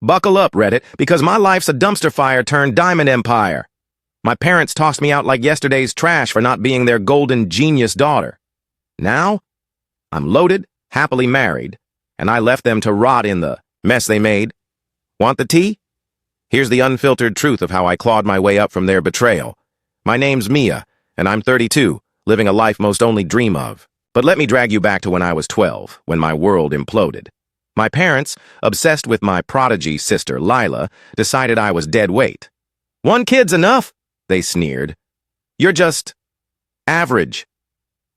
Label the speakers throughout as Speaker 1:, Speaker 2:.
Speaker 1: Buckle up, Reddit, because my life's a dumpster fire turned diamond empire. My parents tossed me out like yesterday's trash for not being their golden genius daughter. Now, I'm loaded, happily married, and I left them to rot in the mess they made. Want the tea? Here's the unfiltered truth of how I clawed my way up from their betrayal. My name's Mia, and I'm 32, living a life most only dream of. But let me drag you back to when I was 12, when my world imploded. My parents, obsessed with my prodigy sister, Lila, decided I was dead weight. "One kid's enough," they sneered. "You're just average."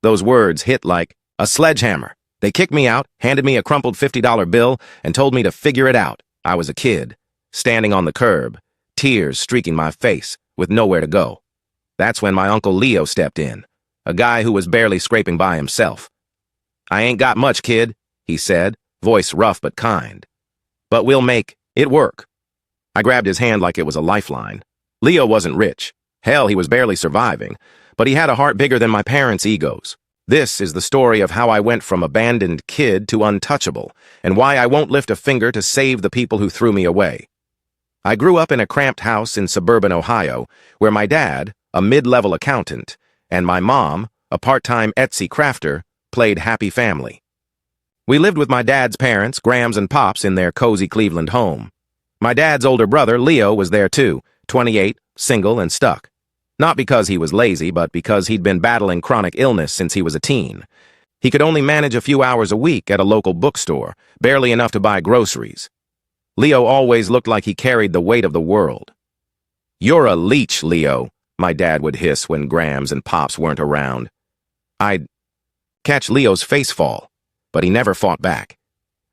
Speaker 1: Those words hit like a sledgehammer. They kicked me out, handed me a crumpled $50 bill, and told me to figure it out. I was a kid, standing on the curb, tears streaking my face, with nowhere to go. That's when my Uncle Leo stepped in, a guy who was barely scraping by himself. "I ain't got much, kid," he said, voice rough but kind. "But we'll make it work." I grabbed his hand like it was a lifeline. Leo wasn't rich. Hell, he was barely surviving. But he had a heart bigger than my parents' egos. This is the story of how I went from abandoned kid to untouchable, and why I won't lift a finger to save the people who threw me away. I grew up in a cramped house in suburban Ohio, where my dad, a mid-level accountant, and my mom, a part-time Etsy crafter, played happy family. We lived with my dad's parents, Grams and Pops, in their cozy Cleveland home. My dad's older brother, Leo, was there too, 28, single and stuck. Not because he was lazy, but because he'd been battling chronic illness since he was a teen. He could only manage a few hours a week at a local bookstore, barely enough to buy groceries. Leo always looked like he carried the weight of the world. "You're a leech, Leo," my dad would hiss when Grams and Pops weren't around. I'd catch Leo's face fall, but he never fought back.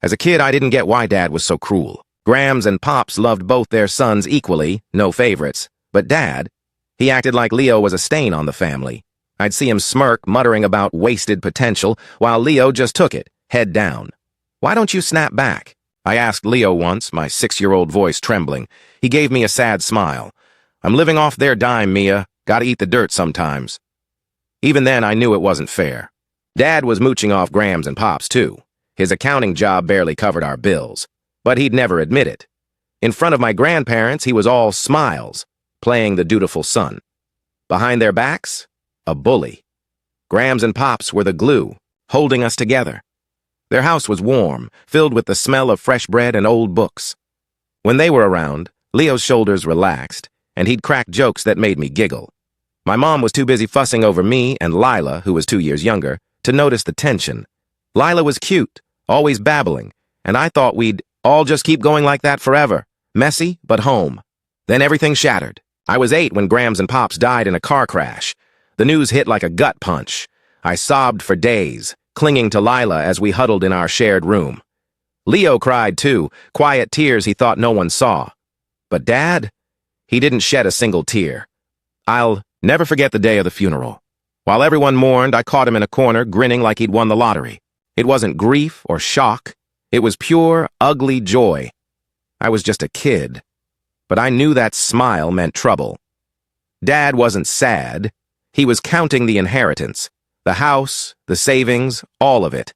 Speaker 1: As a kid, I didn't get why Dad was so cruel. Grams and Pops loved both their sons equally, no favorites. But Dad, he acted like Leo was a stain on the family. I'd see him smirk, muttering about wasted potential, while Leo just took it, head down. "Why don't you snap back?" I asked Leo once, my 6-year-old voice trembling. He gave me a sad smile. "I'm living off their dime, Mia. Gotta eat the dirt sometimes." Even then, I knew it wasn't fair. Dad was mooching off Grams and Pops, too. His accounting job barely covered our bills, but he'd never admit it. In front of my grandparents, he was all smiles, playing the dutiful son. Behind their backs, a bully. Grams and Pops were the glue, holding us together. Their house was warm, filled with the smell of fresh bread and old books. When they were around, Leo's shoulders relaxed, and he'd crack jokes that made me giggle. My mom was too busy fussing over me and Lila, who was 2 years younger, to notice the tension. Lila was cute, always babbling, and I thought we'd all just keep going like that forever. Messy, but home. Then everything shattered. I was 8 when Grams and Pops died in a car crash. The news hit like a gut punch. I sobbed for days, clinging to Lila as we huddled in our shared room. Leo cried too, quiet tears he thought no one saw. But Dad, he didn't shed a single tear. I'll never forget the day of the funeral. While everyone mourned, I caught him in a corner, grinning like he'd won the lottery. It wasn't grief or shock. It was pure, ugly joy. I was just a kid, but I knew that smile meant trouble. Dad wasn't sad. He was counting the inheritance, the house, the savings, all of it.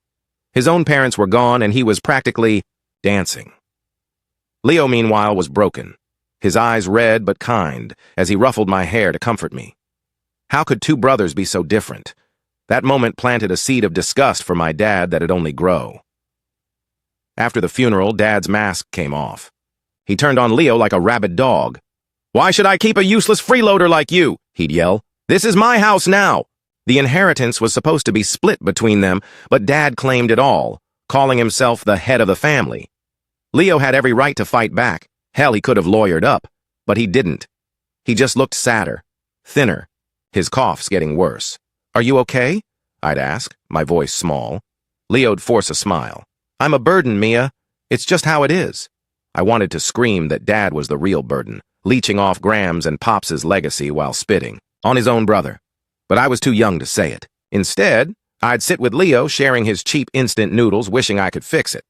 Speaker 1: His own parents were gone, and he was practically dancing. Leo, meanwhile, was broken, his eyes red but kind, as he ruffled my hair to comfort me. How could 2 brothers be so different? That moment planted a seed of disgust for my dad that'd only grow. After the funeral, Dad's mask came off. He turned on Leo like a rabid dog. "Why should I keep a useless freeloader like you?" he'd yell. "This is my house now." The inheritance was supposed to be split between them, but Dad claimed it all, calling himself the head of the family. Leo had every right to fight back. Hell, he could have lawyered up, but he didn't. He just looked sadder, thinner, his coughs getting worse. "Are you okay?" I'd ask, my voice small. Leo'd force a smile. "I'm a burden, Mia. It's just how it is." I wanted to scream that Dad was the real burden, leeching off Grams and Pops' legacy while spitting on his own brother. But I was too young to say it. Instead, I'd sit with Leo, sharing his cheap instant noodles, wishing I could fix it.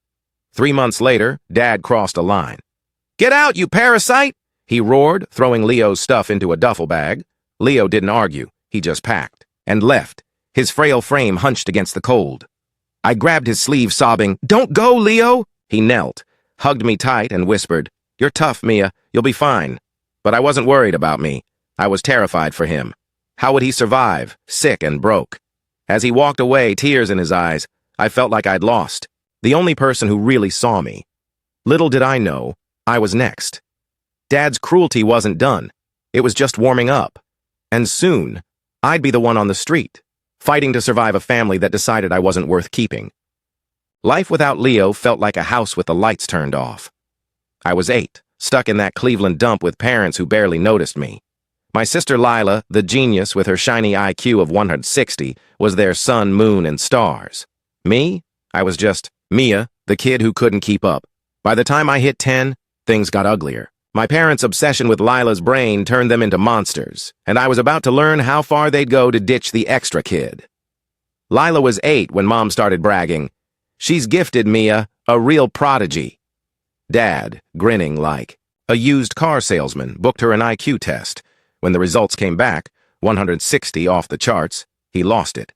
Speaker 1: 3 months later, Dad crossed a line. "Get out, you parasite!" he roared, throwing Leo's stuff into a duffel bag. Leo didn't argue. He just packed and left, his frail frame hunched against the cold. I grabbed his sleeve, sobbing, "Don't go, Leo!" He knelt, hugged me tight, and whispered, "You're tough, Mia. You'll be fine." But I wasn't worried about me. I was terrified for him. How would he survive, sick and broke? As he walked away, tears in his eyes, I felt like I'd lost. The only person who really saw me. Little did I know, I was next. Dad's cruelty wasn't done. It was just warming up. And soon, I'd be the one on the street, fighting to survive a family that decided I wasn't worth keeping. Life without Leo felt like a house with the lights turned off. I was 8, stuck in that Cleveland dump with parents who barely noticed me. My sister Lila, the genius with her shiny IQ of 160, was their sun, moon, and stars. Me? I was just Mia, the kid who couldn't keep up. By the time I hit 10, things got uglier. My parents' obsession with Lila's brain turned them into monsters, and I was about to learn how far they'd go to ditch the extra kid. Lila was 8 when Mom started bragging, "She's gifted, Mia, a real prodigy." Dad, grinning like a used car salesman, booked her an IQ test. When the results came back, 160 off the charts, he lost it.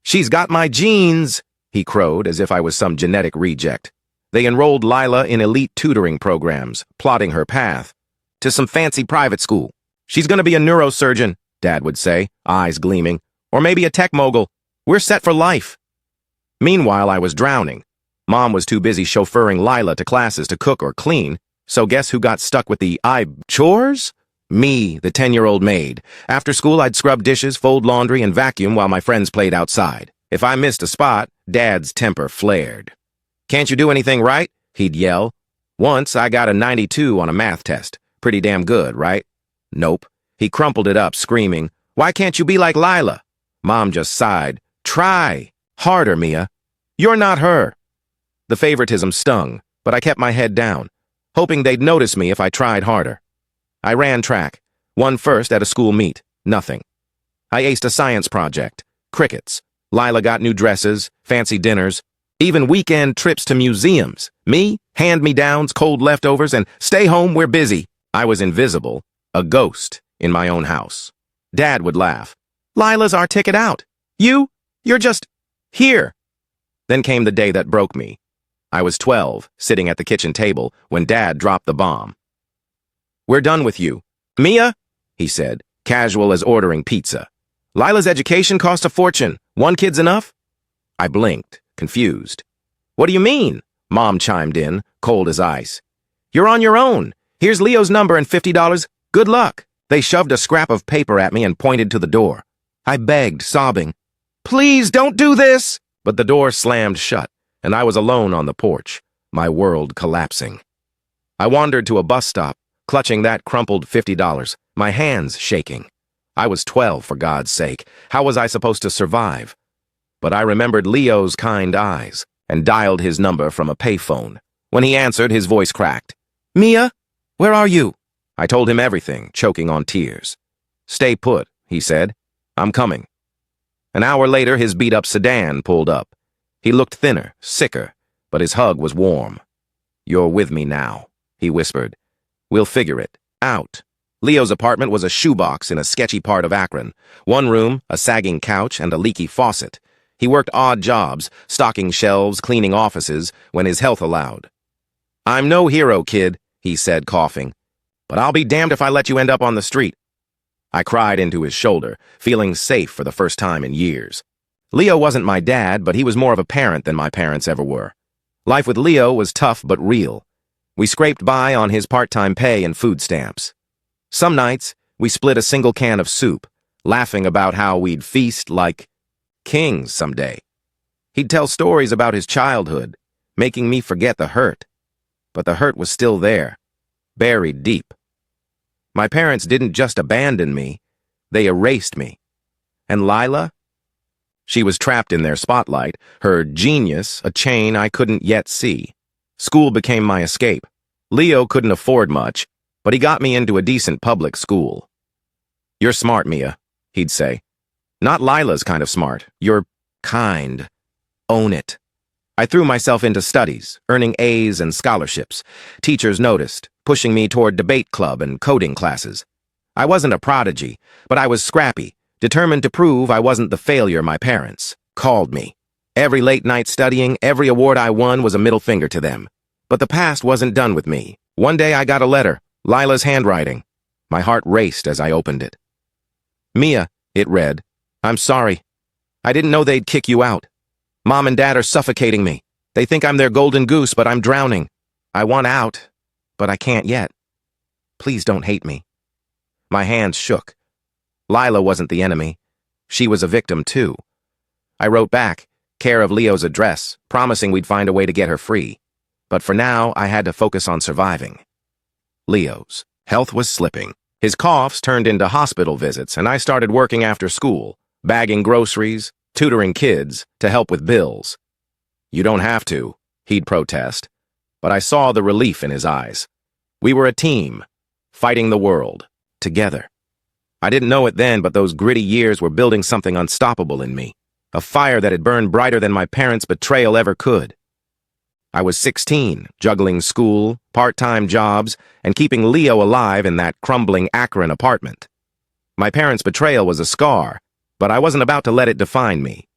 Speaker 1: "She's got my genes," he crowed as if I was some genetic reject. They enrolled Lila in elite tutoring programs, plotting her path to some fancy private school. "She's going to be a neurosurgeon," Dad would say, eyes gleaming, "or maybe a tech mogul. We're set for life." Meanwhile, I was drowning. Mom was too busy chauffeuring Lila to classes to cook or clean, so guess who got stuck with the chores? Me, the 10-year-old maid. After school, I'd scrub dishes, fold laundry, and vacuum while my friends played outside. If I missed a spot, Dad's temper flared. "Can't you do anything right?" he'd yell. Once, I got a 92 on a math test. Pretty damn good, right? Nope. He crumpled it up, screaming, "Why can't you be like Lila?" Mom just sighed. "Try harder, Mia. You're not her." The favoritism stung, but I kept my head down, hoping they'd notice me if I tried harder. I ran track, won first at a school meet, nothing. I aced a science project, crickets. Lila got new dresses, fancy dinners, even weekend trips to museums. Me, hand-me-downs, cold leftovers, and stay home, we're busy. I was invisible, a ghost in my own house. Dad would laugh. "Lila's our ticket out. You're just here." Then came the day that broke me. I was 12, sitting at the kitchen table, when Dad dropped the bomb. "We're done with you. Mia," he said, casual as ordering pizza. "Lila's education cost a fortune. One kid's enough?" I blinked, confused. "What do you mean?" Mom chimed in, cold as ice. "You're on your own. Here's Leo's number and $50. Good luck." They shoved a scrap of paper at me and pointed to the door. I begged, sobbing, "Please don't do this!" But the door slammed shut, and I was alone on the porch, my world collapsing. I wandered to a bus stop, clutching that crumpled $50, my hands shaking. I was 12, for God's sake. How was I supposed to survive? But I remembered Leo's kind eyes and dialed his number from a payphone. When he answered, his voice cracked. "Mia, where are you?" I told him everything, choking on tears. "Stay put," he said. "I'm coming." An hour later, his beat-up sedan pulled up. He looked thinner, sicker, but his hug was warm. "You're with me now," he whispered. "We'll figure it out." Leo's apartment was a shoebox in a sketchy part of Akron. One room, a sagging couch, and a leaky faucet. He worked odd jobs, stocking shelves, cleaning offices, when his health allowed. "I'm no hero, kid," he said, coughing. "But I'll be damned if I let you end up on the street." I cried into his shoulder, feeling safe for the first time in years. Leo wasn't my dad, but he was more of a parent than my parents ever were. Life with Leo was tough but real. We scraped by on his part-time pay and food stamps. Some nights, we split a single can of soup, laughing about how we'd feast like kings someday. He'd tell stories about his childhood, making me forget the hurt. But the hurt was still there, buried deep. My parents didn't just abandon me, they erased me. And Lila? She was trapped in their spotlight, her genius a chain I couldn't yet see. School became my escape. Leo couldn't afford much, but he got me into a decent public school. "You're smart, Mia," he'd say. "Not Lila's kind of smart. You're kind. Own it." I threw myself into studies, earning A's and scholarships. Teachers noticed, pushing me toward debate club and coding classes. I wasn't a prodigy, but I was scrappy, determined to prove I wasn't the failure my parents called me. Every late night studying, every award I won was a middle finger to them. But the past wasn't done with me. One day I got a letter, Lila's handwriting. My heart raced as I opened it. Mia, it read, I'm sorry. I didn't know they'd kick you out. Mom and Dad are suffocating me. They think I'm their golden goose, but I'm drowning. I want out, but I can't yet. Please don't hate me. My hands shook. Lila wasn't the enemy. She was a victim, too. I wrote back, care of Leo's address, promising we'd find a way to get her free. But for now, I had to focus on surviving. Leo's health was slipping. His coughs turned into hospital visits, and I started working after school, bagging groceries, tutoring kids, to help with bills. You don't have to, he'd protest, but I saw the relief in his eyes. We were a team, fighting the world, together. I didn't know it then, but those gritty years were building something unstoppable in me, a fire that had burned brighter than my parents' betrayal ever could. I was 16, juggling school, part-time jobs, and keeping Leo alive in that crumbling Akron apartment. My parents' betrayal was a scar, but I wasn't about to let it define me.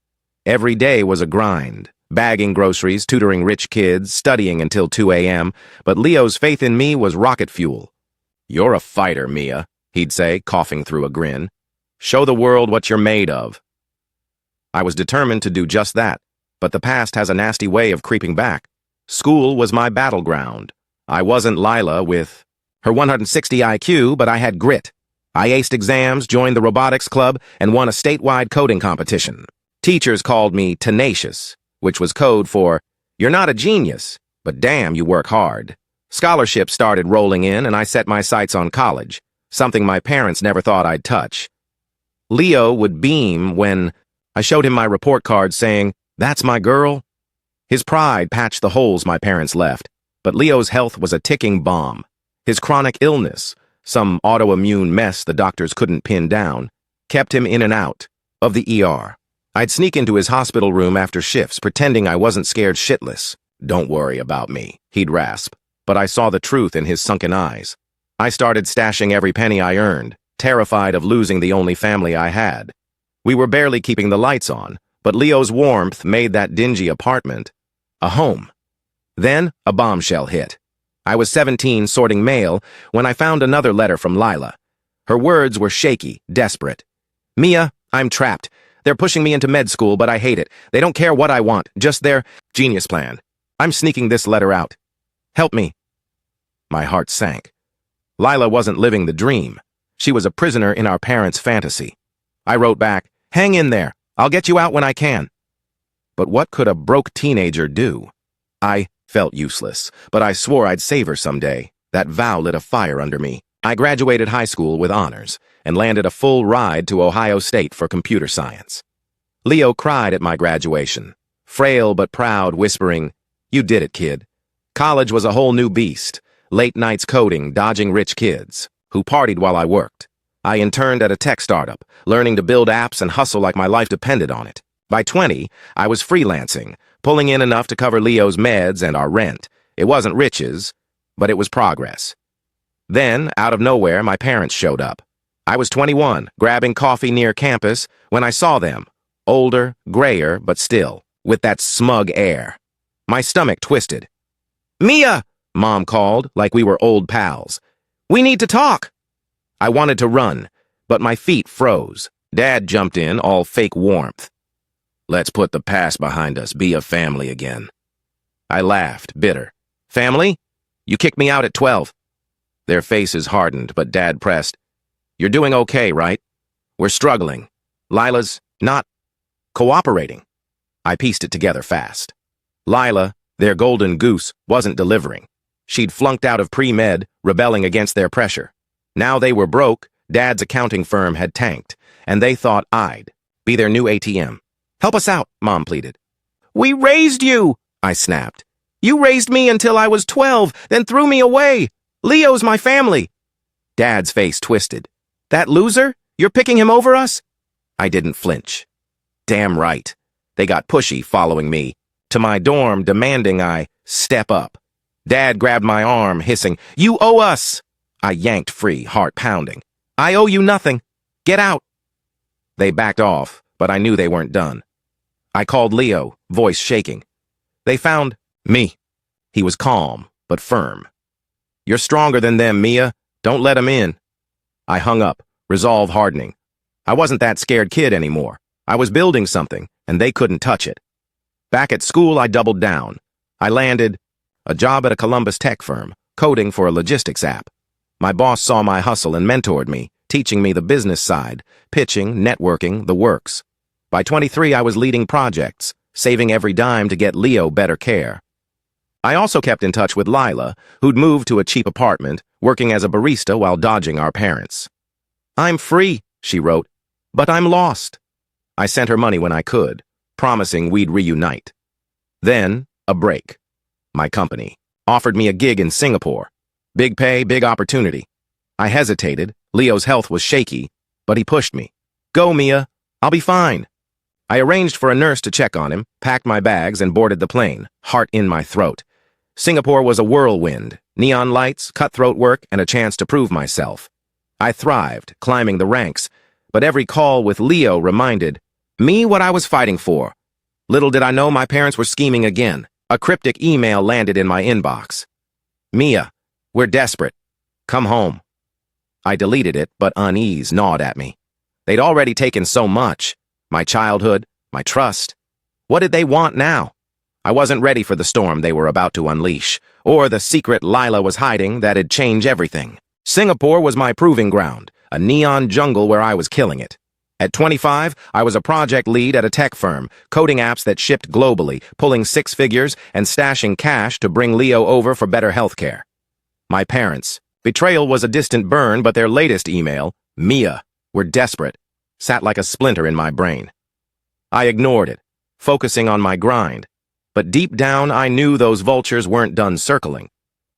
Speaker 1: Every day was a grind, bagging groceries, tutoring rich kids, studying until 2 a.m., but Leo's faith in me was rocket fuel. You're a fighter, Mia, he'd say, coughing through a grin. Show the world what you're made of. I was determined to do just that, but the past has a nasty way of creeping back. School was my battleground. I wasn't Lila with her 160 IQ, but I had grit. I aced exams, joined the robotics club, and won a statewide coding competition. Teachers called me tenacious, which was code for, you're not a genius, but damn, you work hard. Scholarships started rolling in, and I set my sights on college, something my parents never thought I'd touch. Leo would beam when I showed him my report card saying, that's my girl. His pride patched the holes my parents left, but Leo's health was a ticking bomb. His chronic illness, some autoimmune mess the doctors couldn't pin down, kept him in and out of the ER. I'd sneak into his hospital room after shifts, pretending I wasn't scared shitless. Don't worry about me, he'd rasp, but I saw the truth in his sunken eyes. I started stashing every penny I earned, terrified of losing the only family I had. We were barely keeping the lights on, but Leo's warmth made that dingy apartment a home. Then a bombshell hit. I was 17 sorting mail when I found another letter from Lila. Her words were shaky, desperate. Mia, I'm trapped. They're pushing me into med school, but I hate it. They don't care what I want, just their genius plan. I'm sneaking this letter out. Help me. My heart sank. Lila wasn't living the dream. She was a prisoner in our parents' fantasy. I wrote back, hang in there. I'll get you out when I can. But what could a broke teenager do? I felt useless, but I swore I'd save her someday. That vow lit a fire under me. I graduated high school with honors and landed a full ride to Ohio State for computer science. Leo cried at my graduation, frail but proud, whispering, you did it, kid. College was a whole new beast, late nights coding, dodging rich kids, who partied while I worked. I interned at a tech startup, learning to build apps and hustle like my life depended on it. By 20, I was freelancing, pulling in enough to cover Leo's meds and our rent. It wasn't riches, but it was progress. Then, out of nowhere, my parents showed up. I was 21, grabbing coffee near campus, when I saw them, older, grayer, but still, with that smug air. My stomach twisted. Mia, Mom called, like we were old pals. We need to talk. I wanted to run, but my feet froze. Dad jumped in, all fake warmth. Let's put the past behind us, be a family again. I laughed, bitter. Family? You kicked me out at 12. Their faces hardened, but Dad pressed. You're doing okay, right? We're struggling. Lila's not cooperating. I pieced it together fast. Lila, their golden goose, wasn't delivering. She'd flunked out of pre-med, rebelling against their pressure. Now they were broke, Dad's accounting firm had tanked, and they thought I'd be their new ATM. Help us out, Mom pleaded. We raised you, I snapped. You raised me until I was 12, then threw me away. Leo's my family. Dad's face twisted. That loser? You're picking him over us? I didn't flinch. Damn right. They got pushy following me to my dorm, demanding I step up. Dad grabbed my arm, hissing, You owe us! I yanked free, heart pounding. I owe you nothing. Get out. They backed off, but I knew they weren't done. I called Leo, voice shaking. They found me. He was calm, but firm. "You're stronger than them, Mia. Don't let 'em in." I hung up, resolve hardening. I wasn't that scared kid anymore. I was building something, and they couldn't touch it. Back at school, I doubled down. I landed a job at a Columbus tech firm, coding for a logistics app. My boss saw my hustle and mentored me, teaching me the business side, pitching, networking, the works. By 23, I was leading projects, saving every dime to get Leo better care. I also kept in touch with Lila, who'd moved to a cheap apartment, working as a barista while dodging our parents. "I'm free," she wrote, "but I'm lost." I sent her money when I could, promising we'd reunite. Then, a break. My company offered me a gig in Singapore. Big pay, big opportunity. I hesitated. Leo's health was shaky, but he pushed me. "Go, Mia. I'll be fine." I arranged for a nurse to check on him, packed my bags, and boarded the plane, heart in my throat. Singapore was a whirlwind, neon lights, cutthroat work, and a chance to prove myself. I thrived, climbing the ranks, but every call with Leo reminded me what I was fighting for. Little did I know my parents were scheming again. A cryptic email landed in my inbox. "Mia, we're desperate. Come home." I deleted it, but unease gnawed at me. They'd already taken so much. My childhood, my trust. What did they want now? I wasn't ready for the storm they were about to unleash, or the secret Lila was hiding that'd change everything. Singapore was my proving ground, a neon jungle where I was killing it. At 25, I was a project lead at a tech firm, coding apps that shipped globally, pulling 6 figures and stashing cash to bring Leo over for better healthcare. My parents. Betrayal was a distant burn, but their latest email, "Mia, we're desperate," sat like a splinter in my brain. I ignored it, focusing on my grind. But deep down, I knew those vultures weren't done circling.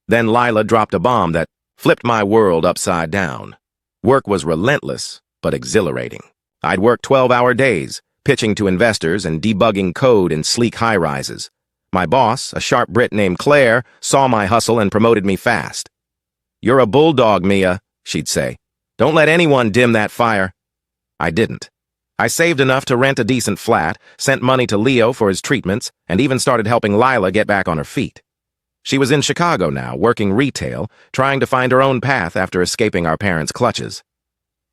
Speaker 1: Then Lila dropped a bomb that flipped my world upside down. Work was relentless, but exhilarating. I'd work 12-hour days, pitching to investors and debugging code in sleek high-rises. My boss, a sharp Brit named Claire, saw my hustle and promoted me fast. "You're a bulldog, Mia," she'd say. "Don't let anyone dim that fire." I didn't. I saved enough to rent a decent flat, sent money to Leo for his treatments, and even started helping Lila get back on her feet. She was in Chicago now, working retail, trying to find her own path after escaping our parents' clutches.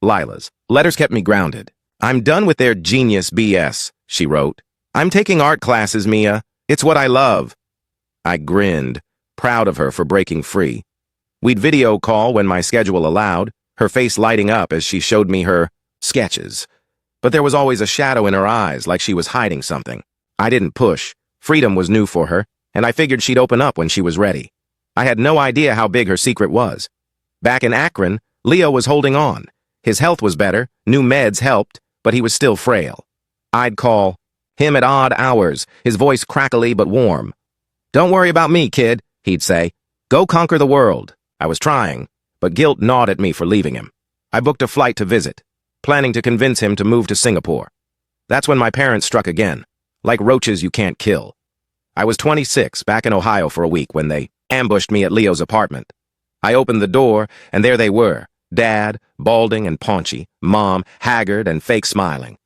Speaker 1: Lila's letters kept me grounded. "I'm done with their genius BS," she wrote. "I'm taking art classes, Mia. It's what I love." I grinned, proud of her for breaking free. We'd video call when my schedule allowed, her face lighting up as she showed me her sketches. But there was always a shadow in her eyes, like she was hiding something. I didn't push. Freedom was new for her, and I figured she'd open up when she was ready. I had no idea how big her secret was. Back in Akron, Leo was holding on. His health was better, new meds helped, but he was still frail. I'd call him at odd hours, his voice crackly but warm. "Don't worry about me, kid," he'd say. "Go conquer the world." I was trying, but guilt gnawed at me for leaving him. I booked a flight to visit, planning to convince him to move to Singapore. That's when my parents struck again, like roaches you can't kill. I was 26, back in Ohio for a week when they ambushed me at Leo's apartment. I opened the door, and there they were, Dad, balding and paunchy, Mom, haggard and fake smiling.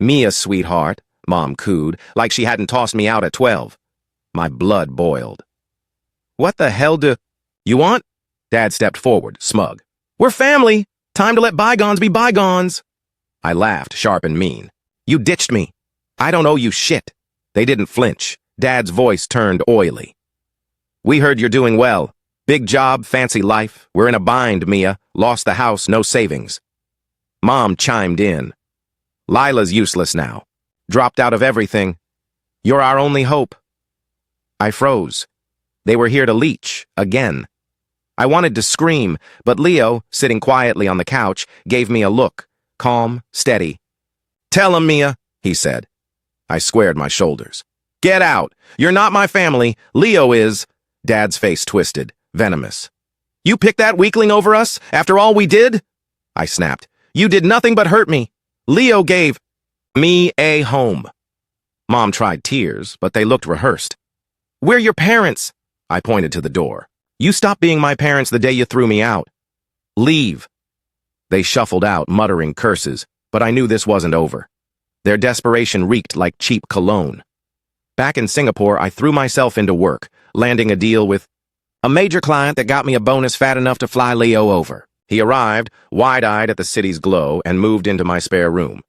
Speaker 1: "Mia, sweetheart," Mom cooed, like she hadn't tossed me out at 12. My blood boiled. "What the hell do you want?" Dad stepped forward, smug. "We're family. Time to let bygones be bygones." I laughed, sharp and mean. "You ditched me. I don't owe you shit." They didn't flinch. Dad's voice turned oily. "We heard you're doing well. Big job, fancy life. We're in a bind, Mia. Lost the house, no savings." Mom chimed in. "Lila's useless now. Dropped out of everything. You're our only hope." I froze. They were here to leech, again. I wanted to scream, but Leo, sitting quietly on the couch, gave me a look, calm, steady. "Tell him, Mia," he said. I squared my shoulders. "Get out. You're not my family. Leo is." Dad's face twisted, venomous. "You picked that weakling over us, after all we did?" I snapped. "You did nothing but hurt me. Leo gave me a home." Mom tried tears, but they looked rehearsed. "We're your parents." I pointed to the door. "You stopped being my parents the day you threw me out. Leave." They shuffled out, muttering curses, but I knew this wasn't over. Their desperation reeked like cheap cologne. Back in Singapore, I threw myself into work, landing a deal with a major client that got me a bonus fat enough to fly Leo over. He arrived, wide-eyed at the city's glow, and moved into my spare room.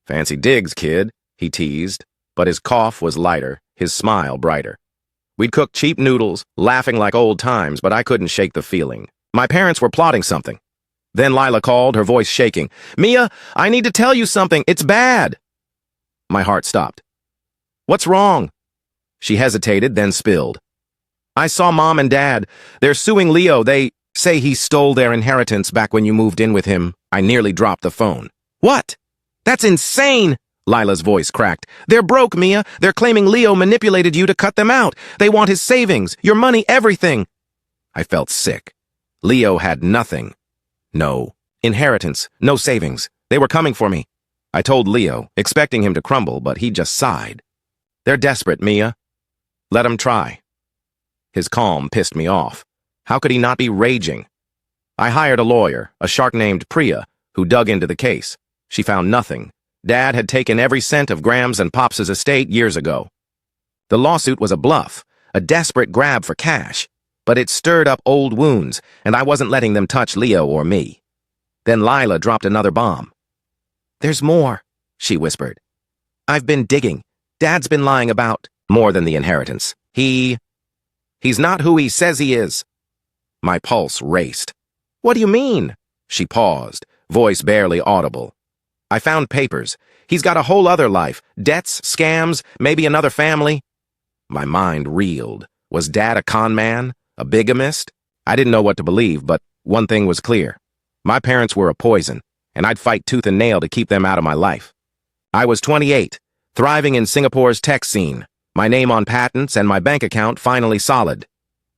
Speaker 1: "Fancy digs, kid," he teased, but his cough was lighter, his smile brighter. We'd cooked cheap noodles, laughing like old times, but I couldn't shake the feeling. My parents were plotting something. Then Lila called, her voice shaking. "Mia, I need to tell you something. It's bad." My heart stopped. "What's wrong?" She hesitated, then spilled. "I saw Mom and Dad. They're suing Leo. They say he stole their inheritance back when you moved in with him." I nearly dropped the phone. "What? That's insane!" Lila's voice cracked. "They're broke, Mia. They're claiming Leo manipulated you to cut them out. They want his savings, your money, everything." I felt sick. Leo had nothing. No inheritance, no savings. They were coming for me. I told Leo, expecting him to crumble, but he just sighed. "They're desperate, Mia. Let 'em try." His calm pissed me off. How could he not be raging? I hired a lawyer, a shark named Priya, who dug into the case. She found nothing. Dad had taken every cent of Graham's and Pop's estate years ago. The lawsuit was a bluff, a desperate grab for cash, but it stirred up old wounds, and I wasn't letting them touch Leo or me. Then Lila dropped another bomb. "There's more," she whispered. "I've been digging. Dad's been lying about more than the inheritance. He's not who he says he is." My pulse raced. "What do you mean?" She paused, voice barely audible. "I found papers. He's got a whole other life. Debts, scams, maybe another family." My mind reeled. Was Dad a con man? A bigamist? I didn't know what to believe, but one thing was clear. My parents were a poison, and I'd fight tooth and nail to keep them out of my life. I was 28, thriving in Singapore's tech scene, my name on patents and my bank account finally solid.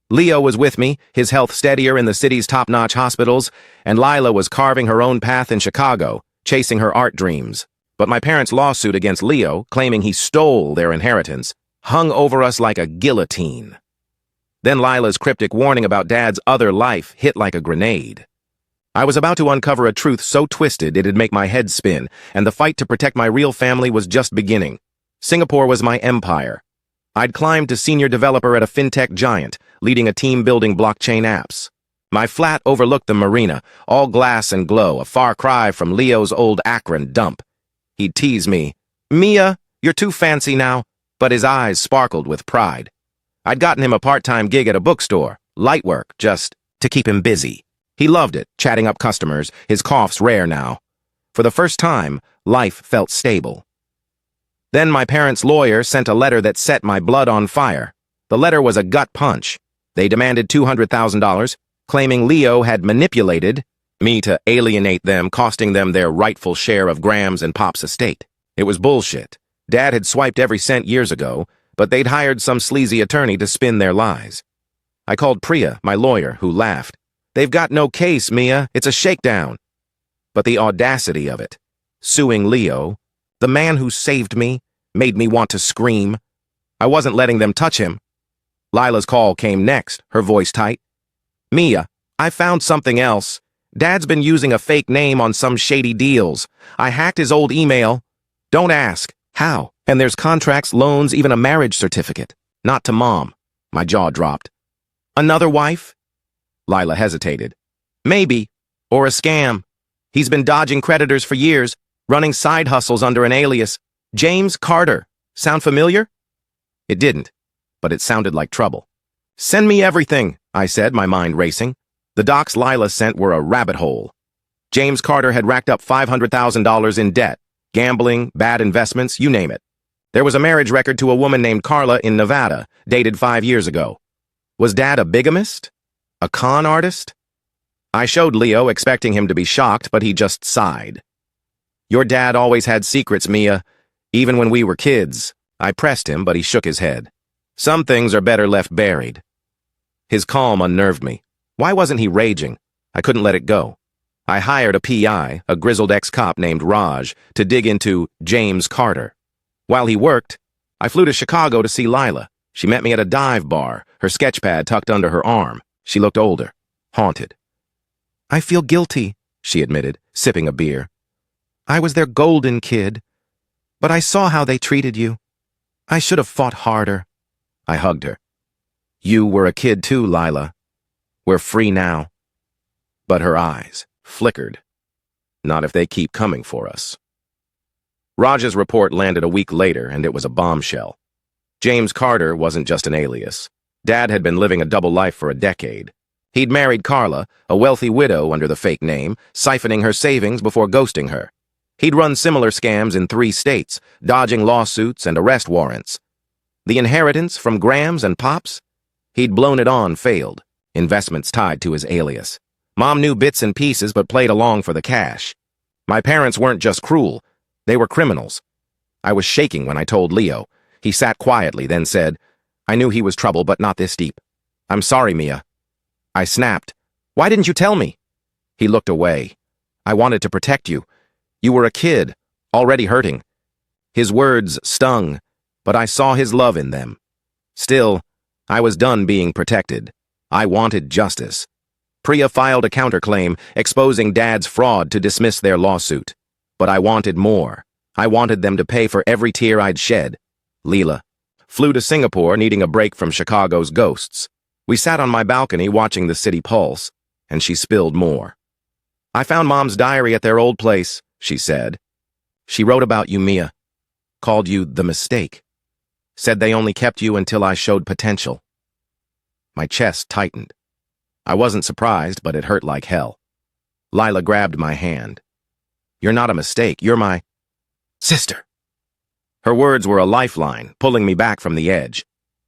Speaker 1: Leo was with me, his health steadier in the city's top-notch hospitals, and Lila was carving her own path in Chicago, chasing her art dreams. But my parents' lawsuit against Leo, claiming he stole their inheritance, hung over us like a guillotine. Then Lila's cryptic warning about Dad's other life hit like a grenade. I was about to uncover a truth so twisted it'd make my head spin, and the fight to protect my real family was just beginning. Singapore was my empire. I'd climbed to senior developer at a fintech giant, leading a team building blockchain apps. My flat overlooked the marina, all glass and glow, a far cry from Leo's old Akron dump. He'd tease me, "Mia, you're too fancy now," but his eyes sparkled with pride. I'd gotten him a part-time gig at a bookstore, light work, just to keep him busy. He loved it, chatting up customers, his coughs rare now. For the first time, life felt stable. Then my parents' lawyer sent a letter that set my blood on fire. The letter was a gut punch. They demanded $200,000, claiming Leo had manipulated me to alienate them, costing them their rightful share of Graham's and Pop's estate. It was bullshit. Dad had swiped every cent years ago, but they'd hired some sleazy attorney to spin their lies. I called Priya, my lawyer, who laughed. "They've got no case, Mia. It's a shakedown." But the audacity of it. Suing Leo, the man who saved me, made me want to scream. I wasn't letting them touch him. Lila's call came next, her voice tight. "Mia, I found something else. Dad's been using a fake name on some shady deals. I hacked his old email. Don't ask. How? And there's contracts, loans, even a marriage certificate. Not to Mom." My jaw dropped. "Another wife?" Lila hesitated. "Maybe. Or a scam. He's been dodging creditors for years, running side hustles under an alias. James Carter. Sound familiar?" It didn't, but it sounded like trouble. "Send me everything," I said, my mind racing. The docs Lila sent were a rabbit hole. James Carter had racked up $500,000 in debt, gambling, bad investments, you name it. There was a marriage record to a woman named Carla in Nevada, dated 5 years ago. Was Dad a bigamist? A con artist? I showed Leo, expecting him to be shocked, but he just sighed. "Your dad always had secrets, Mia, even when we were kids." I pressed him, but he shook his head. "Some things are better left buried." His calm unnerved me. Why wasn't he raging? I couldn't let it go. I hired a PI, a grizzled ex-cop named Raj, to dig into James Carter. While he worked, I flew to Chicago to see Lila. She met me at a dive bar, her sketchpad tucked under her arm. She looked older, haunted. "I feel guilty," she admitted, sipping a beer. "I was their golden kid. But I saw how they treated you. I should have fought harder." I hugged her. You were a kid too, Lila. We're free now. But her eyes flickered. Not if they keep coming for us. Raj's report landed a week later, and it was a bombshell. James Carter wasn't just an alias. Dad had been living a double life for a decade. He'd married Carla, a wealthy widow under the fake name, siphoning her savings before ghosting her. He'd run similar scams in 3 states, dodging lawsuits and arrest warrants. The inheritance from Grams and Pops? He'd blown it on, failed. Investments tied to his alias. Mom knew bits and pieces but played along for the cash. My parents weren't just cruel. They were criminals. I was shaking when I told Leo. He sat quietly, then said, I knew he was trouble, but not this deep. I'm sorry, Mia. I snapped. Why didn't you tell me? He looked away. I wanted to protect you. You were a kid, already hurting. His words stung, but I saw his love in them. Still, I was done being protected. I wanted justice. Priya filed a counterclaim, exposing Dad's fraud to dismiss their lawsuit. But I wanted more. I wanted them to pay for every tear I'd shed. Leela flew to Singapore, needing a break from Chicago's ghosts. We sat on my balcony watching the city pulse, and she spilled more. I found Mom's diary at their old place, she said. She wrote about you, Mia. Called you the mistake. Said they only kept you until I showed potential. My chest tightened. I wasn't surprised, but it hurt like hell. Lila grabbed my hand. You're not a mistake. You're my sister. Her words were a lifeline, pulling me back from the edge.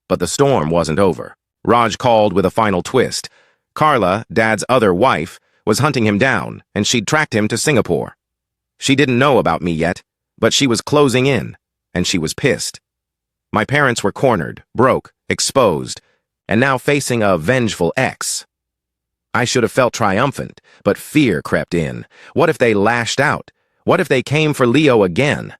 Speaker 1: But the storm wasn't over. Raj called with a final twist. Carla, Dad's other wife, was hunting him down, and she'd tracked him to Singapore. She didn't know about me yet, but she was closing in, and she was pissed. My parents were cornered, broke, exposed, and now facing a vengeful ex. I should have felt triumphant, but fear crept in. What if they lashed out? What if they came for Leo again?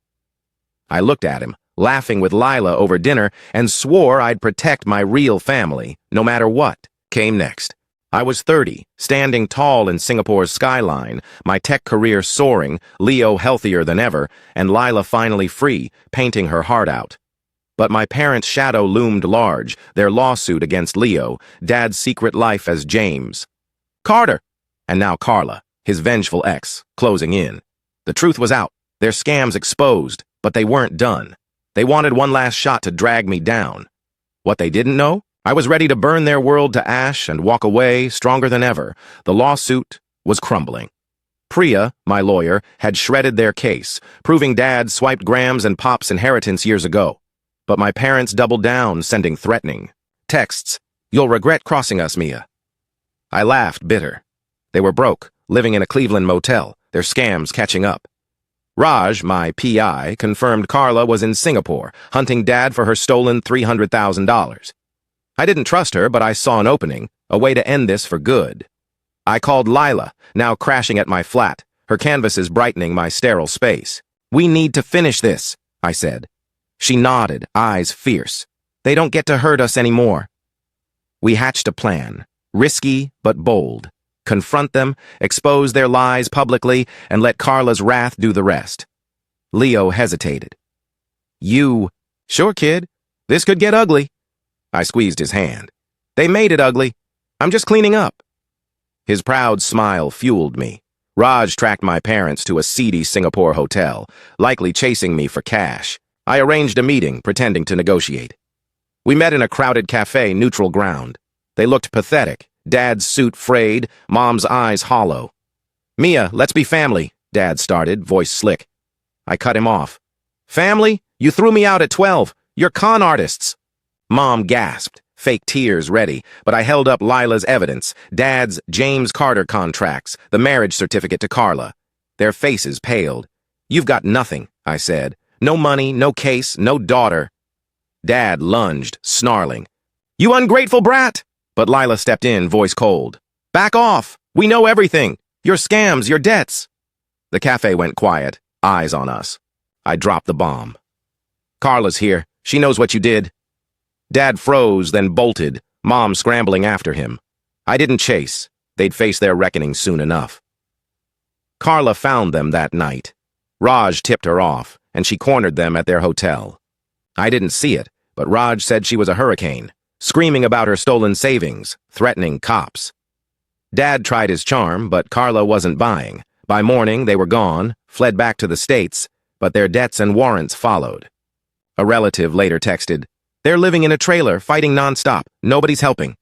Speaker 1: I looked at him, laughing with Lila over dinner, and swore I'd protect my real family, no matter what came next. I was 30, standing tall in Singapore's skyline, my tech career soaring, Leo healthier than ever, and Lila finally free, painting her heart out. But my parents' shadow loomed large, their lawsuit against Leo, Dad's secret life as James. Carter! And now Carla, his vengeful ex, closing in. The truth was out, their scams exposed, but they weren't done. They wanted one last shot to drag me down. What they didn't know? I was ready to burn their world to ash and walk away stronger than ever. The lawsuit was crumbling. Priya, my lawyer, had shredded their case, proving Dad swiped Grams and Pop's inheritance years ago. But my parents doubled down, sending threatening texts. You'll regret crossing us, Mia. I laughed, bitter. They were broke, living in a Cleveland motel, their scams catching up. Raj, my PI, confirmed Carla was in Singapore, hunting Dad for her stolen $300,000. I didn't trust her, but I saw an opening, a way to end this for good. I called Lila, now crashing at my flat, her canvases brightening my sterile space. We need to finish this, I said. She nodded, eyes fierce. They don't get to hurt us anymore. We hatched a plan, risky but bold. Confront them, expose their lies publicly, and let Carla's wrath do the rest. Leo hesitated. You, sure, kid. This could get ugly. I squeezed his hand. They made it ugly. I'm just cleaning up. His proud smile fueled me. Raj tracked my parents to a seedy Singapore hotel, likely chasing me for cash. I arranged a meeting, pretending to negotiate. We met in a crowded cafe, neutral ground. They looked pathetic, Dad's suit frayed, Mom's eyes hollow. Mia, let's be family, Dad started, voice slick. I cut him off. Family? You threw me out at 12. You're con artists. Mom gasped, fake tears ready, but I held up Lila's evidence, Dad's James Carter contracts, the marriage certificate to Carla. Their faces paled. You've got nothing, I said. No money, no case, no daughter. Dad lunged, snarling. You ungrateful brat! But Lila stepped in, voice cold. Back off! We know everything! Your scams, your debts! The cafe went quiet, eyes on us. I dropped the bomb. Carla's here. She knows what you did. Dad froze, then bolted, Mom scrambling after him. I didn't chase. They'd face their reckoning soon enough. Carla found them that night. Raj tipped her off, and she cornered them at their hotel. I didn't see it, but Raj said she was a hurricane. screaming about her stolen savings, threatening cops. Dad tried his charm, but Carla wasn't buying. By morning, they were gone, fled back to the States, but their debts and warrants followed. A relative later texted, "They're living in a trailer, fighting nonstop. Nobody's helping."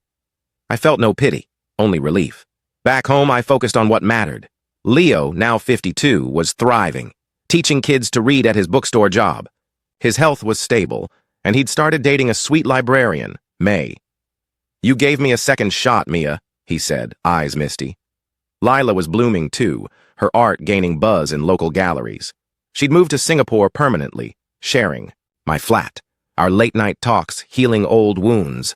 Speaker 1: I felt no pity, only relief. Back home, I focused on what mattered. Leo, now 52, was thriving, teaching kids to read at his bookstore job. His health was stable, and he'd started dating a sweet librarian, May. "You gave me a second shot, Mia," he said, eyes misty. Lila was blooming too, her art gaining buzz in local galleries. She'd moved to Singapore permanently, sharing my flat, our late-night talks, healing old wounds.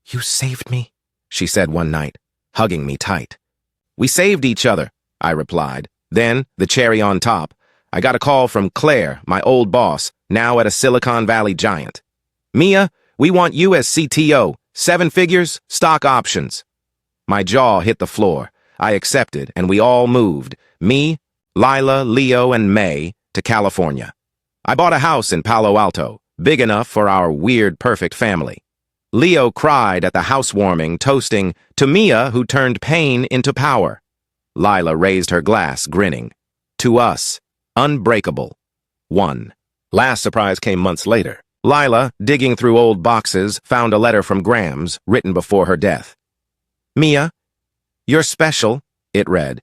Speaker 1: "You saved me," she said one night, hugging me tight. "We saved each other," I replied. Then, the cherry on top, I got a call from Claire, my old boss, now at a Silicon Valley giant. "Mia, we want you as CTO, 7 figures, stock options." My jaw hit the floor. I accepted, and we all moved, me, Lila, Leo, and May, to California. I bought a house in Palo Alto, big enough for our weird, perfect family. Leo cried at the housewarming, toasting to Mia, who turned pain into power. Lila raised her glass, grinning. To us, unbreakable. 1. Last surprise came months later. Lila, digging through old boxes, found a letter from Grams, written before her death. "Mia, you're special," it read.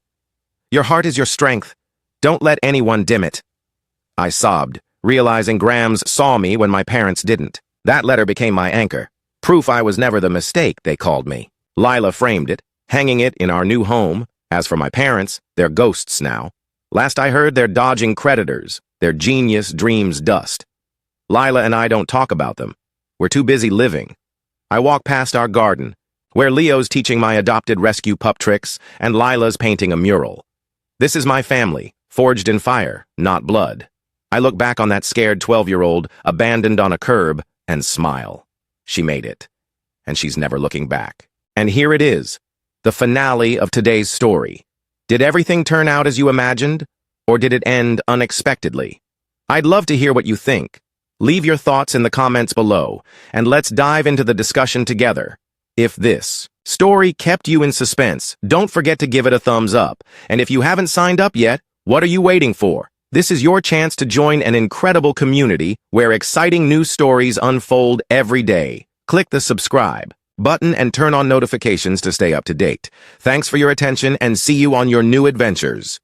Speaker 1: "Your heart is your strength. Don't let anyone dim it." I sobbed, realizing Grams saw me when my parents didn't. That letter became my anchor. Proof I was never the mistake, they called me. Lila framed it, hanging it in our new home. As for my parents, they're ghosts now. Last I heard, they're dodging creditors, their genius dreams dust. Lila and I don't talk about them. We're too busy living. I walk past our garden, where Leo's teaching my adopted rescue pup tricks, and Lila's painting a mural. This is my family, forged in fire, not blood. I look back on that scared 12-year-old, abandoned on a curb, and smile. She made it, and she's never looking back. And here it is, the finale of today's story. Did everything turn out as you imagined, or did it end unexpectedly? I'd love to hear what you think. Leave your thoughts in the comments below, and let's dive into the discussion together. If this story kept you in suspense, don't forget to give it a thumbs up. And if you haven't signed up yet, what are you waiting for? This is your chance to join an incredible community where exciting new stories unfold every day. Click the subscribe button and turn on notifications to stay up to date. Thanks for your attention, and see you on your new adventures.